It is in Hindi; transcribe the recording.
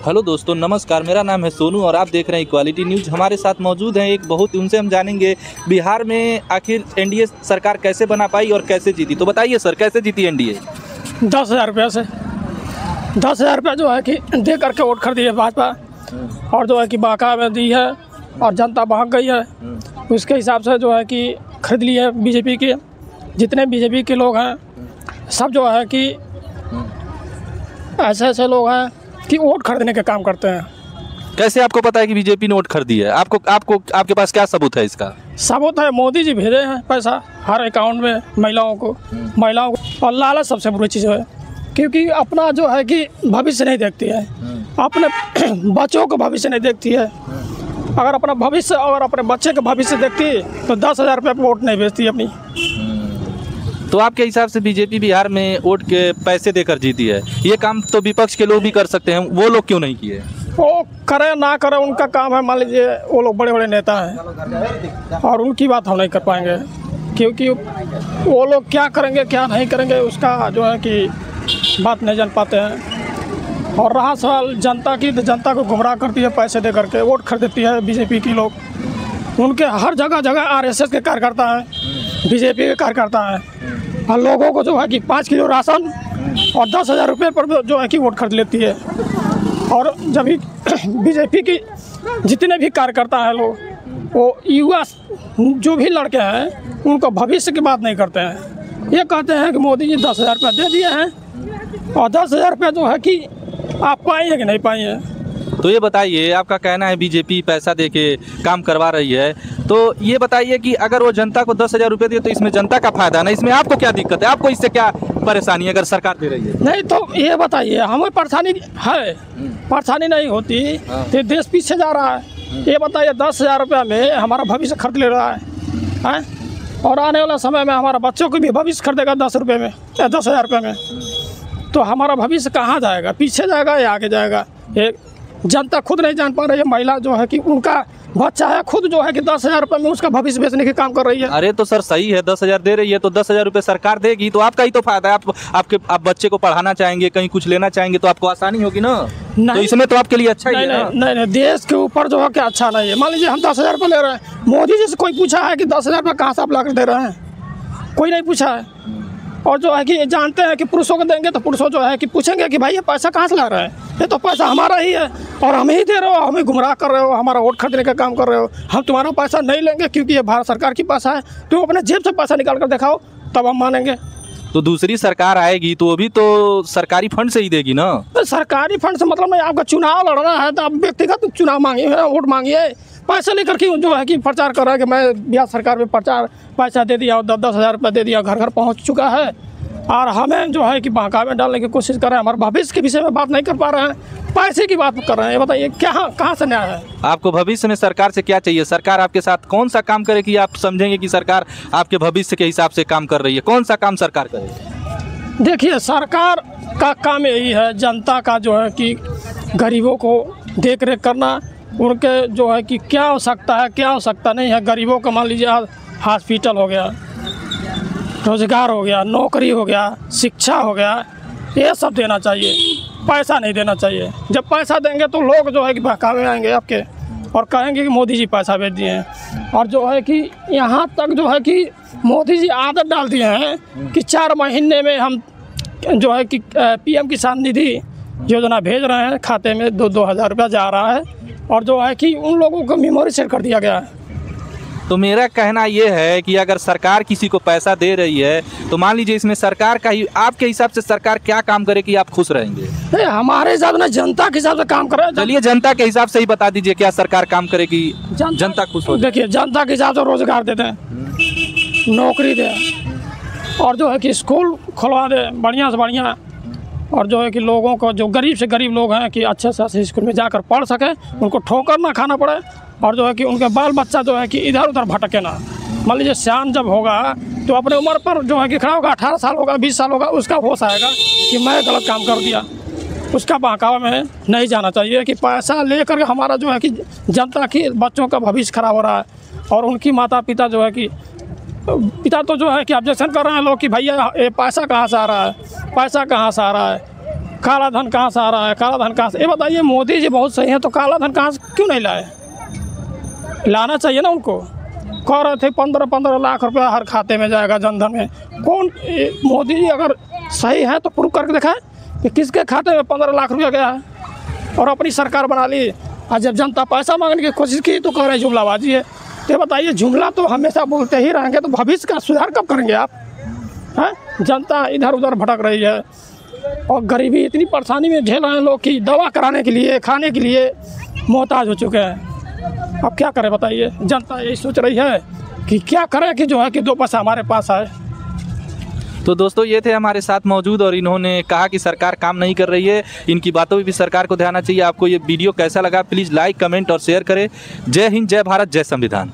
हेलो दोस्तों, नमस्कार। मेरा नाम है सोनू और आप देख रहे हैं इक्वालिटी न्यूज़। हमारे साथ मौजूद हैं एक बहुत, उनसे हम जानेंगे बिहार में आखिर एनडीए सरकार कैसे बना पाई और कैसे जीती। तो बताइए सर, कैसे जीती एनडीए? 10,000 रुपये से 10,000 रुपये जो है कि दे करके वोट खरीदी है भाजपा, और जो है कि बाका में दी है और जनता भाग गई है। उसके हिसाब से जो है कि खरीद ली है बीजेपी के। जितने बीजेपी के लोग हैं सब जो है कि ऐसे ऐसे लोग हैं कि वोट खरीदने का काम करते हैं। कैसे आपको पता है कि बीजेपी ने वोट खरीदी है? आपके पास क्या सबूत है इसका? सबूत है, मोदी जी भेजे हैं पैसा हर अकाउंट में महिलाओं को। और लालच सबसे बुरी चीज़ है, क्योंकि अपना जो है कि भविष्य नहीं देखती है, अपने बच्चों का भविष्य नहीं देखती है। अगर अपना भविष्य और अपने बच्चे का भविष्य देखती तो 10,000 रुपये वोट नहीं भेजती अपनी। तो आपके हिसाब से बीजेपी बिहार में वोट के पैसे देकर जीती है। ये काम तो विपक्ष के लोग भी कर सकते हैं, वो लोग क्यों नहीं किए? वो करे ना करे उनका काम है। मान लीजिए वो लोग बड़े बड़े नेता हैं और उनकी बात हम नहीं कर पाएंगे, क्योंकि वो लोग क्या करेंगे क्या नहीं करेंगे उसका जो है कि बात नहीं जान पाते हैं। और रहा सवाल जनता की, तो जनता को गुमराह करती है पैसे दे करके, वोट खरीदती है बीजेपी की लोग। उनके हर जगह जगह आरएसएस के कार्यकर्ता हैं, बीजेपी के कार्यकर्ता हैं, और लोगों को जो है कि 5 किलो राशन और 10,000 रुपये पर जो है कि वोट खरीद लेती है। और जब भी बीजेपी की जितने भी कार्यकर्ता हैं लोग, वो युवा जो भी लड़के हैं उनको भविष्य की बात नहीं करते हैं। ये कहते हैं कि मोदी जी 10,000 रुपये दे दिए हैं, और 10,000 रुपये जो है कि आप पाएंगे कि नहीं पाएंगे। तो ये बताइए, आपका कहना है बीजेपी पैसा दे के काम करवा रही है, तो ये बताइए कि अगर वो जनता को 10,000 रुपये दे तो इसमें जनता का फायदा ना, इसमें आपको क्या दिक्कत है? आपको इससे क्या परेशानी है अगर सरकार दे रही है? नहीं तो ये बताइए, हमें परेशानी है, परेशानी नहीं होती तो देश पीछे जा रहा है। ये बताइए 10,000 रुपये में हमारा भविष्य खरीद ले रहा है, और आने वाला समय में हमारा बच्चों को भी भविष्य खरीदेगा 10,000 रुपये में, तो हमारा भविष्य कहाँ जाएगा? पीछे जाएगा या आगे जाएगा? ये जनता खुद नहीं जान पा रही है। महिला जो है कि उनका बच्चा है, खुद जो है कि 10,000 रुपये में उसका भविष्य बेचने के काम कर रही है। अरे तो सर सही है, 10,000 दे रही है तो 10,000 रुपये सरकार देगी तो आपका ही तो फायदा है। आप बच्चे को पढ़ाना चाहेंगे, कहीं कुछ लेना चाहेंगे तो आपको आसानी होगी ना। तो इसमें तो आपके लिए अच्छा ही है ना? नहीं, देश के ऊपर जो है कि अच्छा नहीं है। मान लीजिए हम 10,000 रुपये ले रहे हैं, मोदी जी से कोई पूछा है कि 10,000 रुपये कहाँ से आप ला कर दे रहे हैं? कोई नहीं पूछा है। और जो है कि जानते हैं कि पुरुषों को देंगे तो पुरुषों जो है कि पूछेंगे कि भाई ये पैसा कहाँ से ला रहे हैं? ये तो पैसा हमारा ही है और हम ही दे रहे हो, हमें गुमराह कर रहे हो, हमारा वोट खरीदने का काम कर रहे हो। हम तुम्हारा पैसा नहीं लेंगे क्योंकि ये भारत सरकार की पैसा है। तुम अपने जेब से पैसा निकाल कर दिखाओ, तब हम मानेंगे। तो दूसरी सरकार आएगी तो वो भी तो सरकारी फंड से ही देगी ना? तो सरकारी फंड से मतलब नहीं, आपका चुनाव लड़ना है तो आप व्यक्तिगत चुनाव मांगिए, वोट मांगिए। पैसा लेकर के जो है कि प्रचार कर रहा है कि मैं बिहार सरकार में प्रचार पैसा दे दिया और 10,000 रुपये दे दिया, घर घर पहुँच चुका है, और हमें जो है कि बहका में डालने की कोशिश कर रहे हैं। हमारे भविष्य के विषय में बात नहीं कर पा रहे हैं, पैसे की बात कर रहे हैं। ये बताइए कहाँ से न्याय है? आपको भविष्य में सरकार से क्या चाहिए? सरकार आपके साथ कौन सा काम करे कि आप समझेंगे कि सरकार आपके भविष्य के हिसाब से काम कर रही है? कौन सा काम सरकार करे? देखिए, सरकार का काम यही है, जनता का जो है कि गरीबों को देख रेख करना, उनके जो है कि क्या आवश्यकता है क्या आवश्यकता नहीं है। गरीबों को मान लीजिए हॉस्पिटल हो गया, रोजगार हो गया, नौकरी हो गया, शिक्षा हो गया, ये सब देना चाहिए, पैसा नहीं देना चाहिए। जब पैसा देंगे तो लोग जो है कि बहकावे आएंगे आपके और कहेंगे कि मोदी जी पैसा भेज दिए हैं। और जो है कि यहाँ तक जो है कि मोदी जी आदत डाल दिए हैं कि 4 महीने में हम जो है कि PM किसान निधि योजना भेज रहे हैं, खाते में 2-2 हज़ार रुपया जा रहा है, और जो है कि उन लोगों को मेमोरी सेट कर दिया गया है। तो मेरा कहना ये है कि अगर सरकार किसी को पैसा दे रही है तो मान लीजिए इसमें सरकार का ही, आपके हिसाब से सरकार क्या काम करे कि आप खुश रहेंगे? हमारे हिसाब से जनता के हिसाब से काम करे। चलिए जनता के हिसाब से ही बता दीजिए, क्या सरकार काम करे कि जनता खुश हो? देखिए, जनता के हिसाब से रोजगार दे दें, नौकरी दें, और जो है कि स्कूल खुलवा दें बढ़िया से बढ़िया, और जो है कि लोगों को, जो गरीब से गरीब लोग हैं, कि अच्छे से अच्छे स्कूल में जाकर पढ़ सकें, उनको ठोकर ना खाना पड़े, और जो है कि उनके बाल बच्चा जो है कि इधर उधर भटके ना। मान लीजिए सियान जब होगा तो अपने उम्र पर जो है कि खड़ा होगा, 18 साल होगा, 20 साल होगा, उसका होश आएगा कि मैं गलत काम कर दिया। उसका बहकावा में नहीं जाना चाहिए कि पैसा लेकर हमारा जो है कि जनता की बच्चों का भविष्य खराब हो रहा है। और उनकी माता पिता जो है कि तो जो है कि ऑब्जेक्शन कर रहे हैं लोग कि भैया ये पैसा कहाँ से आ रहा है, पैसा कहाँ से आ रहा है। काला धन कहाँ से आ रहा है, काला धन कहाँ से, ये बताइए। मोदी जी बहुत सही है तो काला धन कहाँ से क्यों नहीं लाए? लाना चाहिए ना उनको। कह रहे थे 15-15 लाख रुपया हर खाते में जाएगा जनधन में। कौन मोदी जी अगर सही है तो प्रूव करके दिखाए कि किसके खाते में 15 लाख रुपया गया है। और अपनी सरकार बना ली, और जब जनता पैसा मांगने की कोशिश की तो कह रहे जुमलाबाजी है। तो बताइए, जुमला तो हमेशा बोलते ही रहेंगे तो भविष्य का सुधार कब करेंगे आप? हैं, जनता इधर उधर भटक रही है और गरीबी इतनी परेशानी में झेल रहे हैं लोग कि दवा कराने के लिए, खाने के लिए मोहताज हो चुके हैं। अब क्या करें बताइए? जनता यही सोच रही है कि क्या करें कि जो है कि 2 पैसा हमारे पास आए। तो दोस्तों, ये थे हमारे साथ मौजूद और इन्होंने कहा कि सरकार काम नहीं कर रही है। इनकी बातों पे भी सरकार को ध्यान चाहिए। आपको ये वीडियो कैसा लगा प्लीज़ लाइक, कमेंट और शेयर करें। जय हिंद, जय भारत, जय संविधान।